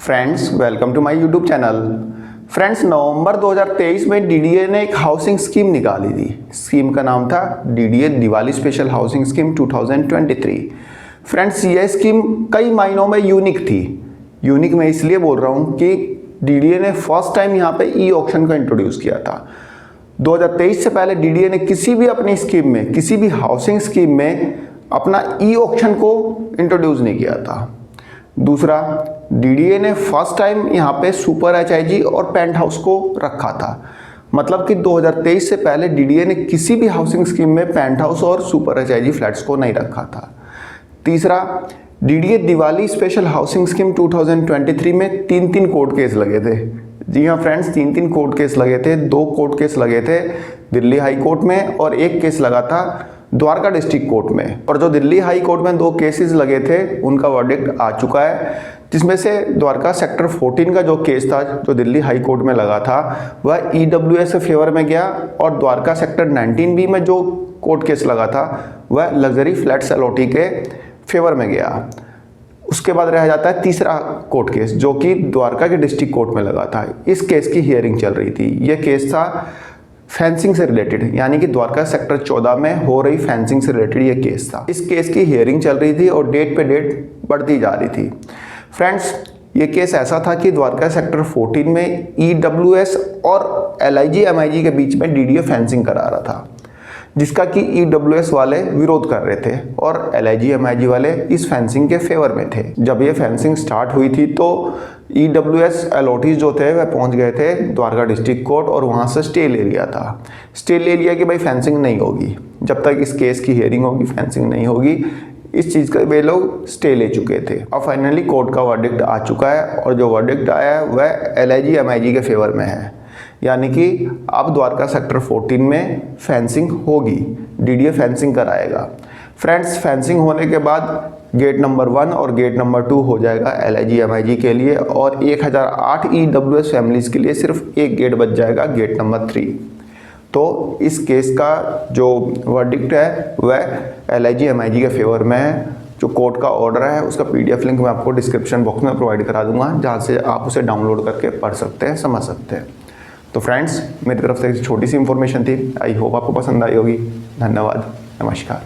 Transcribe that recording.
Friends welcome to my YouTube channel. Friends November 2023 में DDA ने एक हाउसिंग स्कीम निकाली थी। स्कीम का नाम था DDA Diwali special housing scheme 2023। Friends ये स्कीम कई मायनों में यूनिक थी। यूनिक मैं इसलिए बोल रहा हूँ कि डीडीए ने फर्स्ट टाइम यहाँ पे ई ऑक्शन को इंट्रोड्यूस किया था। 2023 से पहले डीडीए ने किसी भी अपनी स्कीम में, किसी भी हाउसिंग स्कीम में अपना ई ऑक्शन को इंट्रोड्यूस नहीं किया था। दूसरा, डीडीए ने फर्स्ट टाइम यहाँ पे सुपर एचआईजी और पेंट हाउस को रखा था। मतलब कि 2023 से पहले डीडीए ने किसी भी हाउसिंग स्कीम में पेंट हाउस और सुपर एचआईजी फ्लैट्स को नहीं रखा था। तीसरा, DDA Diwali special housing scheme 2023 में तीन कोर्ट केस लगे थे। जी हाँ फ्रेंड्स, तीन कोर्ट केस लगे थे। 2 कोर्ट केस लगे थे दिल्ली हाई कोर्ट में और 1 केस लगा था द्वारका डिस्ट्रिक्ट कोर्ट में। और जो दिल्ली हाई कोर्ट में 2 केसेस लगे थे उनका वर्डिक्ट आ चुका है, जिसमें से द्वारका सेक्टर 14 का जो केस था जो दिल्ली हाई कोर्ट में लगा था वह ईडब्ल्यूएस के फेवर में गया और द्वारका सेक्टर 19B में जो कोर्ट केस लगा था वह लग्जरी फ्लैट्स अलॉटी के फेवर में गया। उसके बाद रह जाता है तीसरा कोर्ट केस जो कि द्वारका के डिस्ट्रिक्ट कोर्ट में लगा था। इस केस की हियरिंग चल रही थी। यह केस था फेंसिंग से रिलेटेड, यानी कि द्वारका सेक्टर 14 में हो रही फेंसिंग से रिलेटेड ये केस था। इस केस की हियरिंग चल रही थी और डेट पे डेट बढ़ती जा रही थी। फ्रेंड्स ये केस ऐसा था कि द्वारका सेक्टर 14 में ईडब्ल्यूएस और एलआईजी एमआईजी के बीच में डीडीए फेंसिंग करा रहा था, जिसका कि ईडब्ल्यूएस वाले विरोध कर रहे थे और एलआईजी एमआईजी वाले इस फेंसिंग के फेवर में थे। जब ये फेंसिंग स्टार्ट हुई थी तो ईडब्ल्यूएस अलॉटीज जो थे वह पहुंच गए थे द्वारका डिस्ट्रिक्ट कोर्ट और वहां से स्टे ले लिया था। स्टे ले लिया कि भाई फेंसिंग नहीं होगी, जब तक इस केस की हियरिंग होगी फेंसिंग नहीं होगी। इस चीज़ का वे लोग स्टे ले चुके थे। अब फाइनली कोर्ट का वर्डिक्ट आ चुका है और जो वर्डिक्ट आया है वह एलआईजी एमआईजी के फेवर में है, यानी कि अब द्वारका सेक्टर 14 में फेंसिंग होगी, डीडीए फेंसिंग कराएगा। फ्रेंड्स फेंसिंग होने के बाद गेट नंबर 1 और गेट नंबर 2 हो जाएगा एलआईजी एमआईजी के लिए और 1008 ईडब्ल्यूएस फैमिलीज़ के लिए सिर्फ एक गेट बच जाएगा, गेट नंबर 3। तो इस केस का जो वर्डिक्ट है वह एलआईजी एमआईजी के फेवर में है। जो कोर्ट का ऑर्डर है उसका पीडीएफ लिंक मैं आपको डिस्क्रिप्शन बॉक्स में प्रोवाइड करा दूंगा, जहाँ से आप उसे डाउनलोड करके पढ़ सकते हैं, समझ सकते हैं। तो फ्रेंड्स मेरी तरफ से एक छोटी सी इन्फॉर्मेशन थी। आई होप आपको पसंद आई होगी। धन्यवाद, नमस्कार।